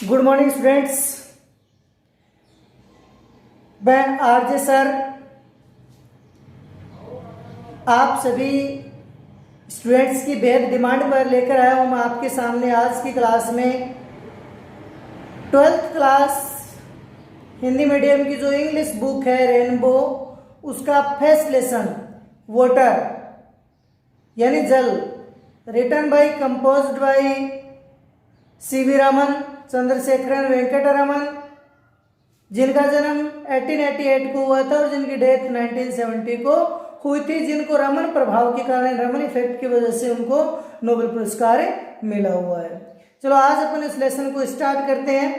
Good morning students. मैं RJ sir आप सभी स्टूडेंट्स की बेहद डिमांड पर लेकर आया हूँ मैं आपके सामने आज की क्लास में 12th क्लास हिंदी मीडियम की जो इंग्लिश बुक है रेनबो, उसका फर्स्ट लेसन वाटर यानी जल, written by composed by C V Raman, Chandrasekharan Venkataraman, जिनका जन्म 1888 को हुआ था और जिनकी डेथ 1970 को हुई थी, जिनको रमन प्रभाव के कारण, रमन इफेक्ट की वजह से उनको नोबेल पुरस्कार मिला हुआ है। चलो आज अपन इस लेसन को स्टार्ट करते हैं।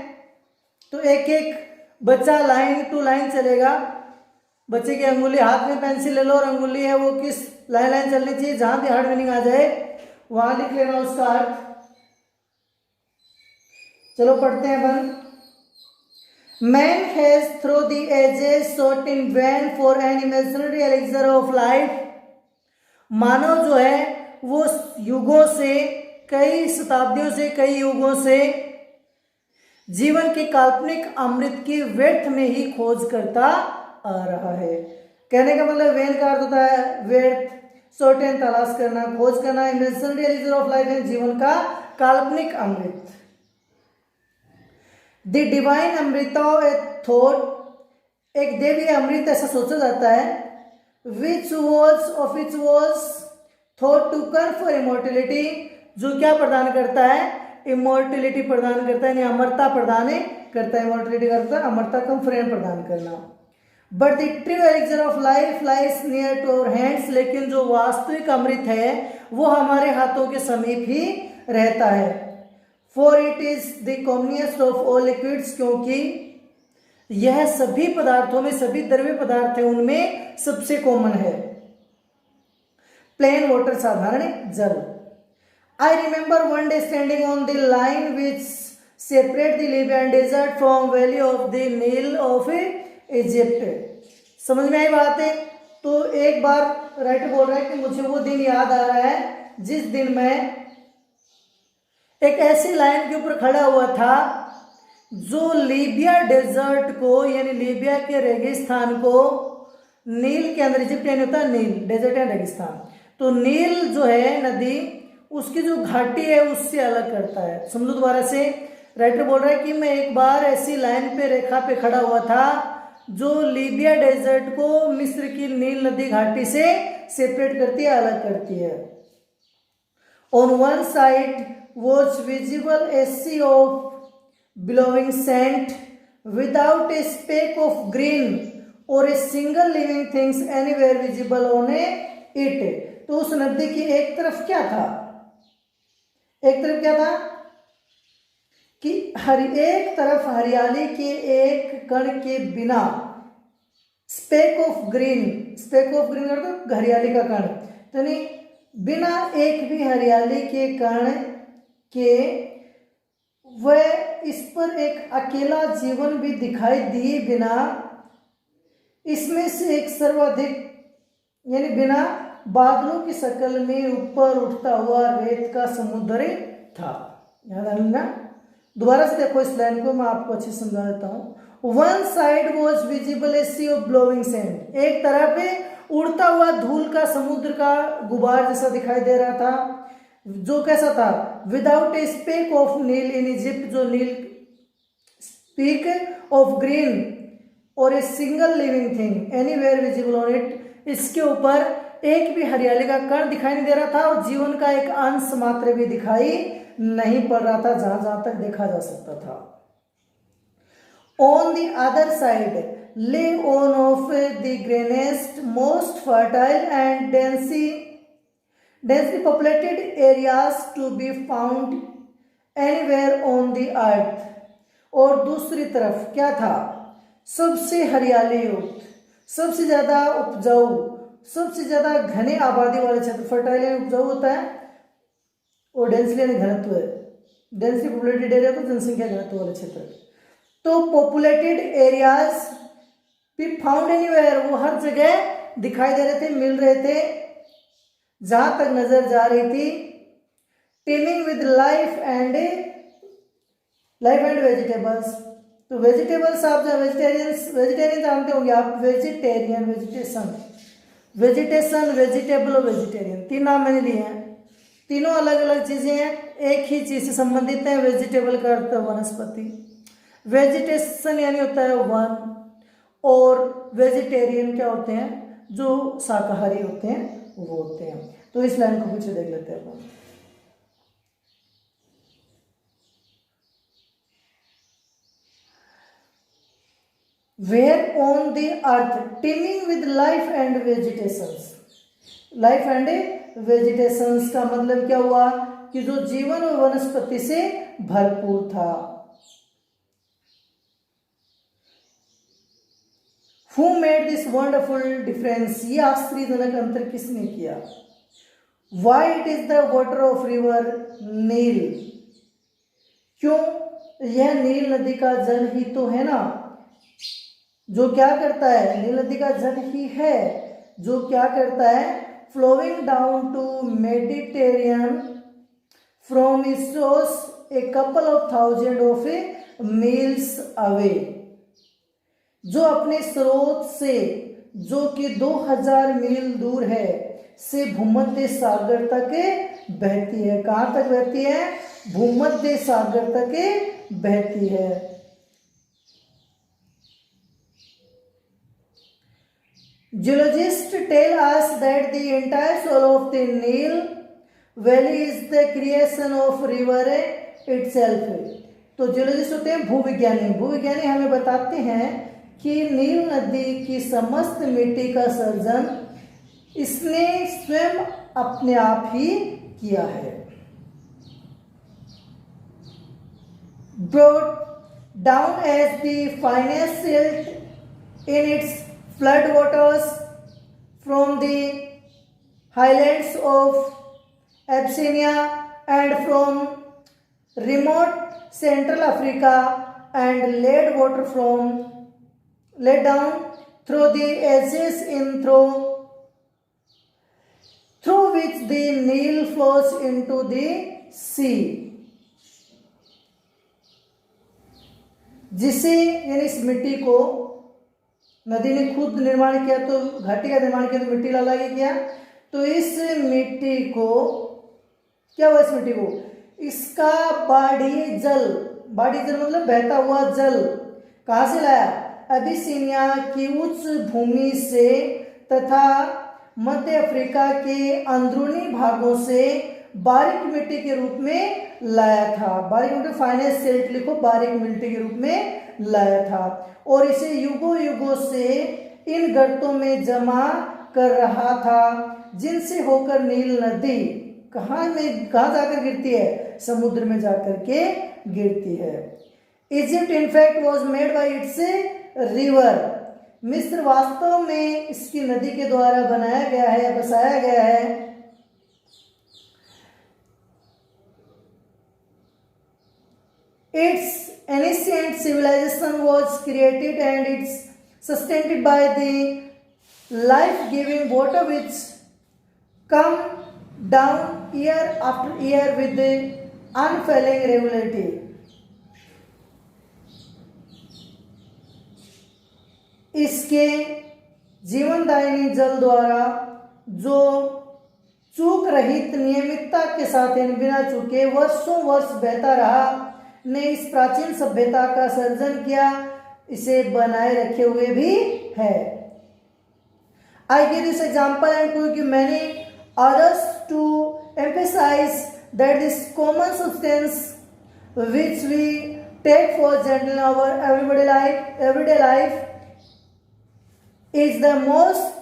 तो एक एक बच्चा लाइन टू लाइन चलेगा। बच्चे की अंगुली, हाथ में पेंसिल ले लो और अंगुली है वो किस लाइन चलनी चाहिए, जहां भी हार्ड मीनिंग आ जाए वहां लिख लेना उसका अर्थ। चलो पढ़ते हैं अपन। Man has through the ages sought in vain for an imaginary elixir of life। मानव जो है वो युगों से, कई शताब्दियों से, कई युगों से जीवन के काल्पनिक अमृत की व्यर्थ में ही खोज करता आ रहा है। कहने का मतलब वैन का अर्थ होता है व्यर्थ, सोटेन तलाश करना, खोज करना, इमेजिनरी एलिक्सिर ऑफ लाइफ है जीवन का काल्पनिक अमृत। The divine amrita a thought, एक देवी अमृत ऐसा सोचा जाता है, which was thought to confer immortality, जो क्या प्रदान करता है, इमोर्टिलिटी प्रदान करता है, यानी अमरता प्रदान करता है। इमोर्टिलिटी करता है अमरता का प्रदान करना। But the true elixir of life lies near to our hands, लेकिन जो वास्तविक अमृत है वो हमारे हाथों के समीप ही रहता है। For it is the commonest of all liquids, क्योंकि यह सभी पदार्थों में, सभी द्रव्य पदार्थ है उनमें सबसे कॉमन है। प्लेन वाटर, साधारण जल। I remember one day standing on the line which separate the Libyan desert from valley of the Nile of Egypt. समझ में आई बात है? तो एक बार राइटर बोल रहा है कि मुझे वो दिन याद आ रहा है जिस दिन मैं एक ऐसी लाइन के ऊपर खड़ा हुआ था जो लीबिया डेजर्ट को, यानी लीबिया के रेगिस्तान को नील के अंदर, इजिप्ट यानी होता है नील, डेजर्ट है रेगिस्तान, तो नील जो है नदी, उसकी जो घाटी है उससे अलग करता है। समझो दोबारा से, राइटर बोल रहा है कि मैं एक बार ऐसी लाइन पे, रेखा पे खड़ा हुआ था जो लीबिया डेजर्ट को मिस्र की नील नदी घाटी से सेपरेट करती है, अलग करती है। On one side was visible a sea of blowing sand without a speck of green or a single living things anywhere visible on it। तो उस नदी की एक तरफ क्या था, एक तरफ क्या था कि एक तरफ हरियाली के एक कण के बिना, speck of green, speck of green मतलब हरियाली का कण, तो नहीं, बिना एक भी हरियाली के कण के वह इस पर एक अकेला जीवन भी दिखाई दिए बिना, इसमें से एक सर्वाधिक, यानी बिना बादलों की शक्ल में ऊपर उठता हुआ रेत का समुद्र था। याद आना, दोबारा से देखो इस लाइन को, मैं आपको अच्छे समझा देता हूँ। One side was visible a sea of blowing sand, एक तरफ उड़ता हुआ धूल का समुद्र का गुबार जैसा दिखाई दे रहा था, जो कैसा था, without a speck of Nile in Egypt, जो नील, स्पीक ऑफ ग्रीन और a single living thing anywhere visible on it, इसके ऊपर एक भी हरियाली का कण दिखाई नहीं दे रहा था और जीवन का एक अंश मात्र भी दिखाई नहीं पड़ रहा था जहां जहां तक देखा जा सकता था। On the other side lay on of the greenest most fertile and densely populated areas to be found anywhere on the earth। और दूसरी तरफ क्या था, सबसे हरियाली युक्त, सबसे ज्यादा उपजाऊ, सबसे ज्यादा घने आबादी वाले क्षेत्र, फर्टाइल उपजाऊ होता है, और डेंसली यानी घनत्व है, डेंसली पॉपुलेटेड एरिया तो जनसंख्या घनत्व वाले क्षेत्र। तो पॉपुलेटेड एरियाज भी फाउंड एनीवेयर, वो हर जगह दिखाई दे रहे थे, मिल रहे थे जहां तक नजर जा रही थी। Teeming with life and life and vegetables, तो वेजिटेबल्स आप जो वेजिटेरियन जानते होंगे आप, vegetarian, vegetation, vegetation, vegetable, vegetarian, तीन नाम मैंने लिए हैं। तीनों अलग अलग चीजें हैं, एक ही चीज से संबंधित है। वेजिटेबल का अर्थ है वनस्पति, वेजिटेशन यानी होता है वन, और वेजिटेरियन क्या होते हैं, जो शाकाहारी होते हैं वो होते हैं। तो इस लाइन को पीछे देख लेते हैं अपन। Where on the earth teeming with life and vegetations, life and vegetations का मतलब क्या हुआ कि जो जीवन और वनस्पति से भरपूर था। Who made this wonderful difference, ये आश्चर्यजनक अंतर किसने किया। Why it is the water of river नील, क्यों, यह नील नदी का जल ही तो है ना, जो क्या करता है, नील नदी का जल ही है जो क्या करता है, flowing down to Mediterranean from its source a couple of thousand of miles away, जो अपने स्रोत से जो कि 2000 मील दूर है से भूमध्य सागर तक बहती है। कहाँ तक बहती है, भूमध्य सागर तक बहती है। Geologists tell us that the entire soil of the Nile Valley is the creation of river itself। तो जियोलॉजिस्ट होते हैं भूविज्ञानी, भूविज्ञानी हमें बताते हैं कि नील नदी की समस्त मिट्टी का सर्जन इसने स्वयं अपने आप ही किया है। Brought down as the finest silt in its flood waters from the highlands of Abyssinia and from remote Central Africa, and laid water from laid down through the ages in through which the Nile flows into the sea। जिसे यानी इस मिट्टी को नदी ने खुद निर्माण किया, तो घाटी का निर्माण किया, तो मिट्टी ला के किया, तो इस मिट्टी को क्या हुआ, इस मिट्टी को इसका बाढ़ी जल, बाढ़ी जल मतलब बहता हुआ जल कहाँ से लाया, अबिसिनिया की उच्च भूमि से तथा मध्य अफ्रीका के अंदरूनी भागों से बारीक मिट्टी के रूप में लाया था। बारीक मिट्टी, फाइनेस्ट सिल्ट लिखो, बारीक मिट्टी के रूप में लाया था, और इसे युगों युगों से इन गर्तों में जमा कर रहा था, जिनसे होकर नील नदी कहाँ जाकर गिरती है, समुद्र में जाकर के गिरती है। Egypt in fact was made by its river, मिस्र वास्तव में इसकी नदी के द्वारा बनाया गया है, बसाया गया है। Its ancient civilization was created and it's sustained by the life-giving water which come down year after year with the unfailing regularity। इसके जीवनदायिनी जल द्वारा जो चूक रहित नियमितता के साथ बिना चूके वर्षों वर्ष बहता रहा, ने इस प्राचीन सभ्यता का सर्जन किया, इसे बनाए रखे हुए भी है। I give this example and to give many others to emphasize that this common substance which we take for granted in our everyday life is the most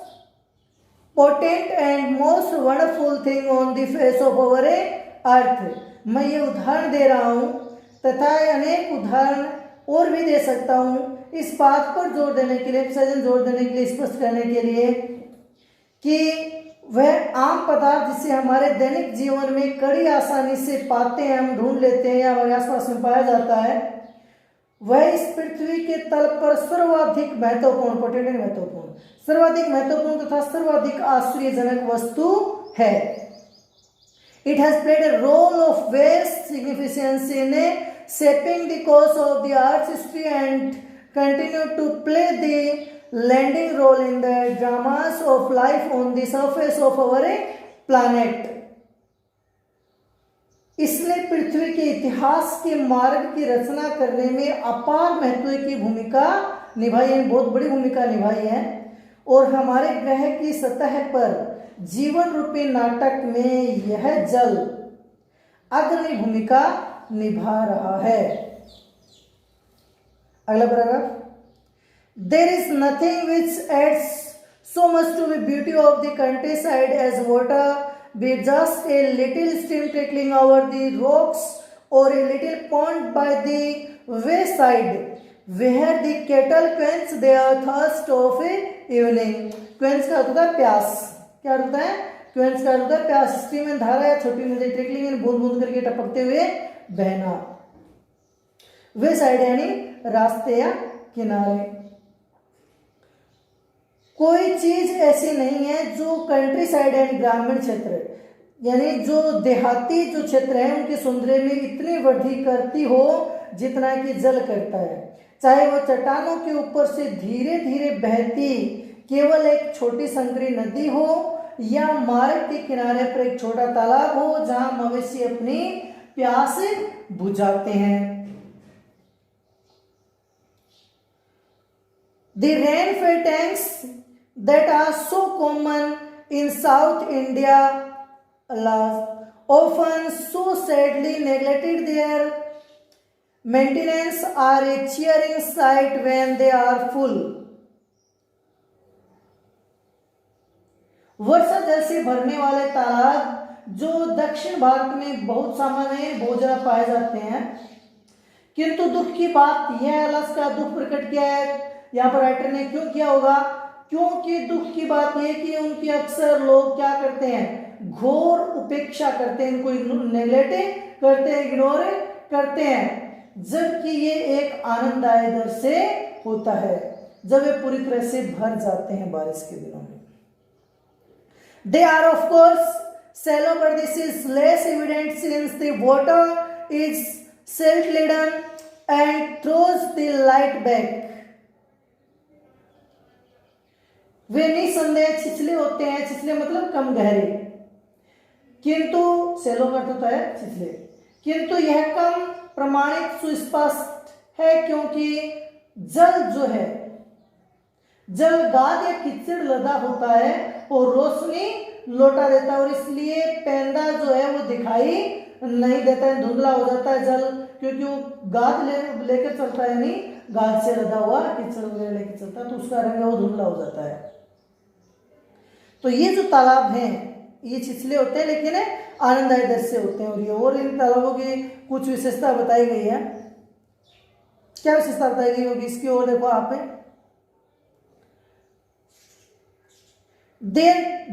potent and most wonderful thing on the face of our earth। मैं ये उदाहरण दे रहा हूँ तथा अनेक उदाहरण और भी दे सकता हूँ, इस बात पर जोर देने के लिए, जोर देने के लिए, स्पष्ट करने के लिए कि वह आम पदार्थ जिसे हमारे दैनिक जीवन में कड़ी आसानी से पाते हैं, हम ढूंढ लेते हैं या हमारे आसपास में पाया जाता है, वह इस पृथ्वी के तल पर सर्वाधिक महत्वपूर्ण, पोटेंट महत्वपूर्ण, सर्वाधिक महत्वपूर्ण तथा सर्वाधिक आश्चर्यजनक वस्तु है। It has played a role of vast significance in shaping the course of the Earth's history and continue to play the leading role in the dramas of life on the surface of our planet. इसने पृथ्वी के इतिहास के मार्ग की रचना करने में अपार महत्व की भूमिका निभाई है, बहुत बड़ी भूमिका निभाई है और हमारे ग्रह की सतह पर जीवन रूपी नाटक में यह जल अग्रणी भूमिका निभा रहा है। अगला paragraph, there is nothing which adds so much to the beauty of the countryside as water, be just a little stream trickling over the rocks or a little pond by the wayside where the cattle quench their thirst of a evening. quench का अर्थ होता है प्यास, क्या अर्थ होता है? quench का अर्थ होता है प्यास। स्ट्रीम में धारा या छोटी नदी, ट्रिकलिंग बूंद बूंद करके टपकते हुए बहना। वे साइड यानी रास्ते या किनारे। कोई चीज ऐसी नहीं है जो कंट्री साइड एंड ग्रामीण क्षेत्र यानी जो देहाती जो क्षेत्र है उनके सौंदर्य में इतनी वृद्धि करती हो जितना कि जल करता है। चाहे वो चट्टानों के ऊपर से धीरे धीरे बहती केवल एक छोटी संकरी नदी हो या मार्ग के किनारे पर एक छोटा तालाब हो जहां मवेशी अपनी प्यास बुझाते हैं। The rainfall tanks that are so common in South India often so sadly neglected their maintenance are a cheering sight when they are full. वर्षा जल से भरने वाले तालाब जो दक्षिण भारत में बहुत सामान्य बहुत ज्यादा पाए जाते हैं, किंतु दुख की बात यह है, का दुख प्रकट किया है यहाँ पर राइटर ने। क्यों किया होगा? क्योंकि दुख की बात यह कि उनकी अक्सर लोग क्या करते हैं, घोर उपेक्षा करते हैं, इनको नेग्लेक्ट करते हैं, इग्नोर करते हैं, जबकि ये एक आनंददायक दर से होता है जब वे पूरी तरह से भर जाते हैं बारिश के दिनों में। They are of course shallow, but this is less evident since the water is silt-laden and throws the light back. वे निसंदेह छिछले होते हैं, छिछले मतलब कम गहरे, किंतु सेलो का अर्थ होता है छिछले, किंतु यह कम प्रमाणित सुस्पष्ट है क्योंकि जल जो है, जल गाद या कीचड़ लदा होता है और रोशनी लौटा देता है और इसलिए पेंदा जो है वो दिखाई नहीं देता है, धुंधला हो जाता है जल, क्योंकि वो गाद लेकर चलता है, नहीं गाद से लदा हुआ कीचड़ वगैरह लेकर चलता है तो उसका रंग वो धुंधला हो जाता है। तो ये जो तालाब हैं ये छिछले होते हैं लेकिन आनंददायी दर से होते हैं। और इन तालाबों की कुछ विशेषता बताई गई है। क्या विशेषता बताई गई होगी इसकी ओर देखो आप।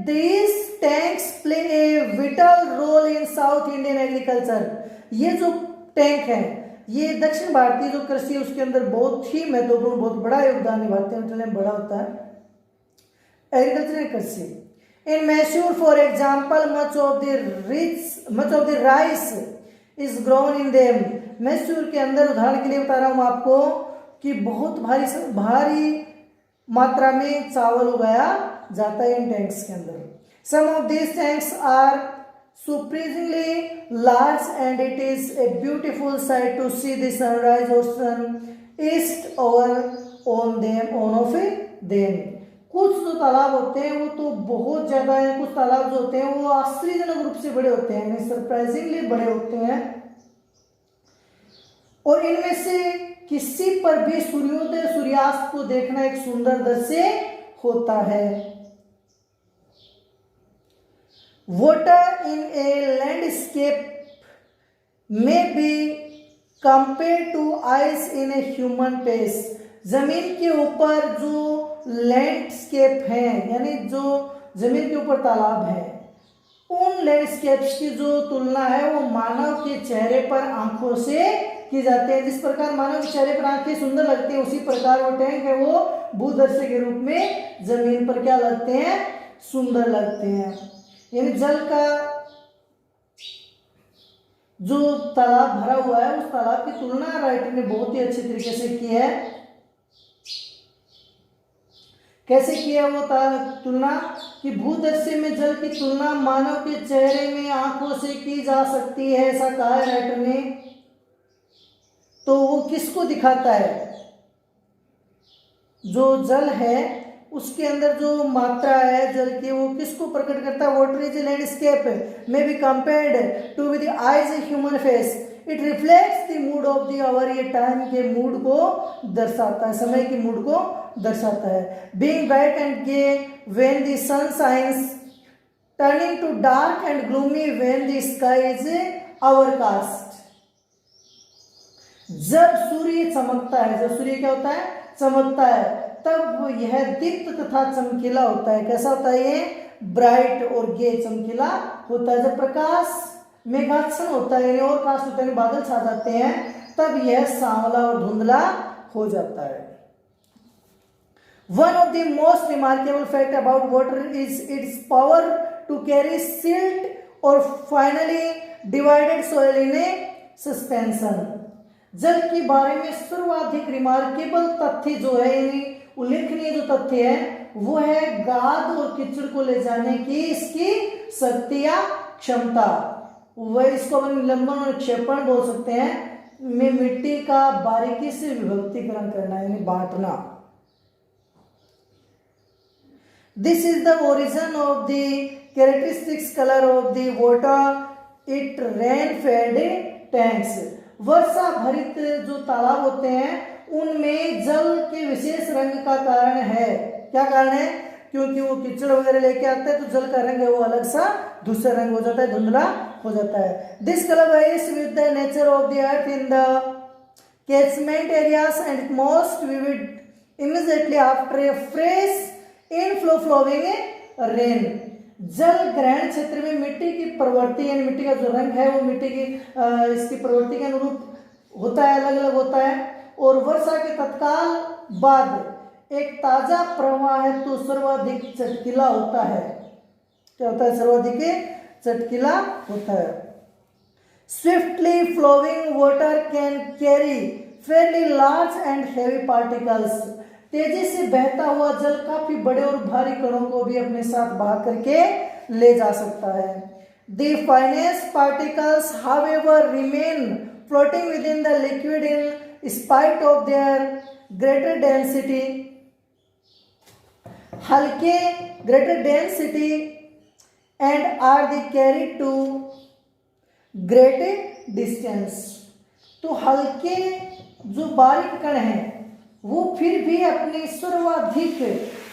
These tanks play a vital role in South Indian agriculture. ये जो टैंक है ये दक्षिण भारतीय जो कृषि उसके अंदर बहुत ही महत्वपूर्ण बहुत बड़ा योगदान निभाते हैं, मतलब बड़ा होता है एग्रीकल्चर एंड कृषि। In Mysore, for example, much of the rice is grown in them. Mysore के अंदर उदाहरण के लिए बता रहा हूँ आपको कि बहुत भारी मात्रा में चावल उगाया जाता है इन टैंक्स के अंदर। Some of these tanks are surprisingly large and it is a beautiful sight to see the sunrise or sun east over on of them. कुछ जो तालाब होते हैं वो तो बहुत ज्यादा है, कुछ तालाब जो होते हैं वो आश्चर्यजनक रूप से बड़े होते हैं, सरप्राइजिंगली बड़े होते हैं और इनमें से किसी पर भी सूर्योदय सूर्यास्त को देखना एक सुंदर दृश्य होता है। वाटर इन ए लैंडस्केप में be compare to eyes in a human face. जमीन के ऊपर जो लैंडस्केप है यानी जो जमीन के ऊपर तालाब है उन लैंडस्केप्स की जो तुलना है वो मानव के चेहरे पर आंखों से की जाती है। जिस प्रकार मानव के चेहरे पर आंखें सुंदर लगती है उसी प्रकार वो टैंक है वो भूदृश्य के रूप में जमीन पर क्या लगते हैं, सुंदर लगते हैं। यानी जो तालाब भरा हुआ है उस तालाब की तुलना राइटर ने बहुत ही अच्छे तरीके से की है। कैसे की है वो तुलना कि भूदृश्य में जल की तुलना मानव के चेहरे में आंखों से की जा सकती है, ऐसा कहा है राइटर ने। तो वो किसको दिखाता है? जो जल है उसके अंदर जो मात्रा है जल की वो किसको प्रकट करता है? वाटर इज लैंडस्केप में be compared to with the eyes human face, it reflects the mood of the hour, ये टाइम के मूड को दर्शाता है, समय के मूड को दर्शाता है। Being bright and gay when the sun shines, turning to dark and gloomy when the sky is overcast. जब सूर्य चमकता है, जब सूर्य क्या होता है? चमकता है, तब यह दीप्त तथा चमकीला होता है। कैसा होता है ये? ब्राइट और गे, चमकीला होता है। जब प्रकाश मेघाच्छन्न होता है, और कास्ट होता है, बादल छा जाते हैं, तब यह सांवला और धुंधला हो जाता है। One of the most remarkable fact about water is its power to carry silt or finally divided soil in a suspension. जल के बारे में सर्वाधिक रिमार्केबल तथ्य जो है, उल्लेखनीय जो तथ्य है वो है गाद और कीचड़ को ले जाने की इसकी शक्ति या क्षमता। वह इसको अपन निलंबन और निक्षेपण बोल सकते हैं, में मिट्टी का बारीकी से विभक्तिकरण करना यानी बांटना। This is the origin of the characteristics color of the water, it rain fed tanks. वर्षा भरित जो तालाब होते हैं उनमें जल के विशेष रंग का कारण है। क्या कारण है? क्योंकि वो कीचड़ वगैरह लेके आते हैं तो जल का रंग है वो अलग सा दूसरा रंग हो जाता है, धुंधला हो जाता है। This colour varies with the nature of the earth in the catchment areas and most vivid immediately after a fresh inflow flowing rain. जल ग्रहण क्षेत्र में मिट्टी की प्रवृत्ति यानी मिट्टी का जो रंग है वो मिट्टी की इसकी प्रवृत्ति के अनुरूप होता है, अलग अलग होता है। और वर्षा के तत्काल बाद एक ताजा प्रवाह है तो सर्वाधिक चटकीला होता है। क्या होता है? सर्वाधिक चटकीला होता है। Swiftly flowing water can carry fairly large and heavy particles. तेजी से बहता हुआ जल काफी बड़े और भारी कणों को भी अपने साथ बहा करके ले जा सकता है। The finest particles, however, remain floating within the liquid in spite of their greater density. हल्के greater density and are they carried to great distance. तो हल्के जो बारीक कण हैं वो फिर भी अपनी सर्वाधिक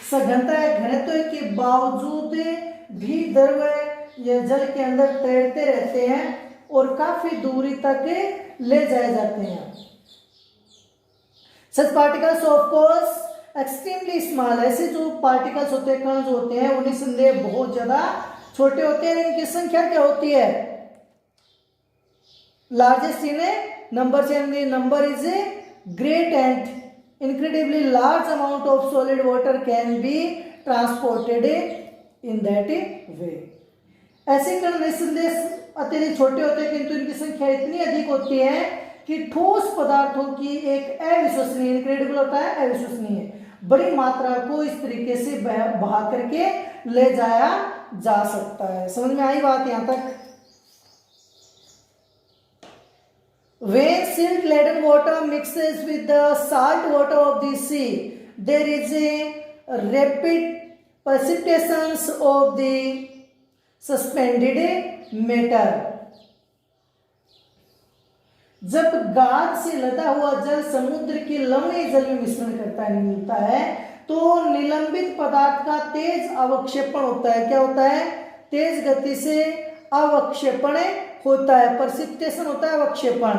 सघनता या घनत्व के बावजूद भी द्रव या जल के अंदर तैरते रहते हैं और काफी दूरी तक ले जाए जाते हैं। Such particles of course extremely small, ऐसे जो पार्टिकल्स होते हैं, कण जो होते हैं, उन्हें संदेह बहुत ज्यादा छोटे होते हैं। इनकी संख्या क्या होती है? Largest in number, number is great and incredibly large amount of solid water can be transported in that way. ऐसे कण निस्संदेह अत्यधिक छोटे होते हैं किंतु इनकी संख्या इतनी अधिक होती है कि ठोस पदार्थों की एक अविश्वसनीय, इनक्रेडिबल होता है अविश्वसनीय, बड़ी मात्रा को इस तरीके से बहा करके ले जाया जा सकता है। समझ में आई बात यहां तक? When silt laden water mixes with the salt water of the sea, there is a rapid precipitation of the suspended matter. जब गाद से लदा हुआ जल समुद्र के लवणीय जल में मिश्रण करता है, मिलता है, तो निलंबित पदार्थ का तेज अवक्षेपण होता है। क्या होता है? तेज गति से अवक्षेपण होता है, प्रेसिपिटेशन होता है, अवक्षेपण।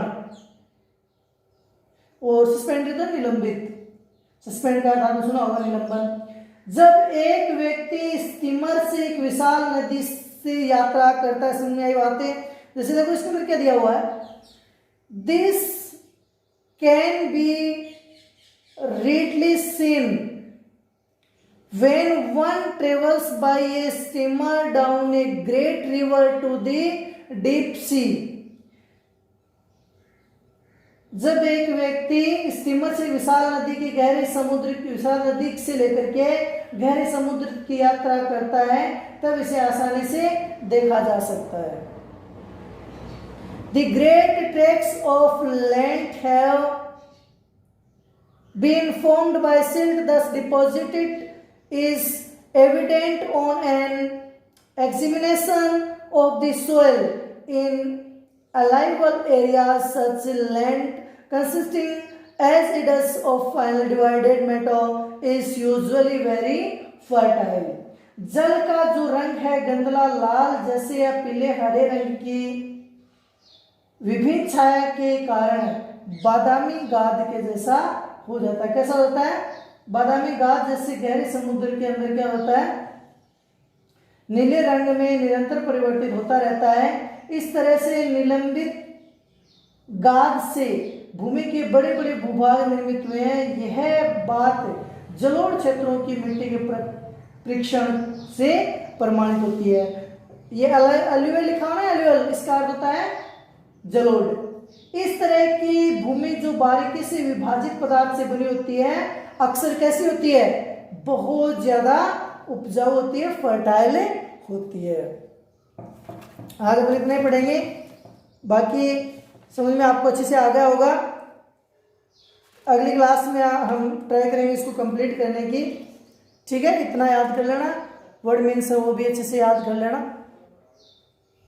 और सस्पेंडेड तो निलंबित, सस्पेंड का नाम सुना होगा, निलंबन। जब एक व्यक्ति स्टीमर से एक विशाल नदी से यात्रा करता है, समझ में आई बातें? जैसे देखो इसके अंदर क्या दिया हुआ है, this can be readily seen when one travels by a steamer down a great river to the deep sea. जब एक व्यक्ति स्टीमर से विशाल नदी से लेकर के गहरे समुद्र की यात्रा करता है तब इसे आसानी से देखा जा सकता है। The great tracts of land have been formed by silt, thus deposited is evident on an examination of the soil in alluvial areas. Such land consisting as it does of finely divided matter is usually very fertile. जल का जो रंग है गंधला लाल जैसे या पीले हरे रंग की विभिन्न छाया के कारण बादामी गाद के जैसा हो जाता है। कैसा होता है? बादामी गाद जैसे गहरे समुद्र के अंदर क्या होता है? नीले रंग में निरंतर परिवर्तित होता रहता है। इस तरह से निलंबित गाद से भूमि के बड़े बड़े भूभाग निर्मित हुए हैं। यह बात जलोढ़ क्षेत्रों की मिट्टी के परीक्षण से प्रमाणित होती है। ये अलुवियल लिखा हुआ है, अलुवियल इसका अर्थ होता है जलोढ़। इस तरह की भूमि जो बारीकी से विभाजित पदार्थ से बनी होती है अक्सर कैसी होती है? बहुत ज्यादा उपजाऊ होती है, फर्टाइल होती है। आगे फिर इतना ही पढ़ेंगे, बाकी समझ में आपको अच्छे से आ गया होगा। अगली क्लास में हम ट्राई करेंगे इसको कंप्लीट करने की। ठीक है, इतना याद कर लेना, वर्ड मीन्स है वो भी अच्छे से याद कर लेना।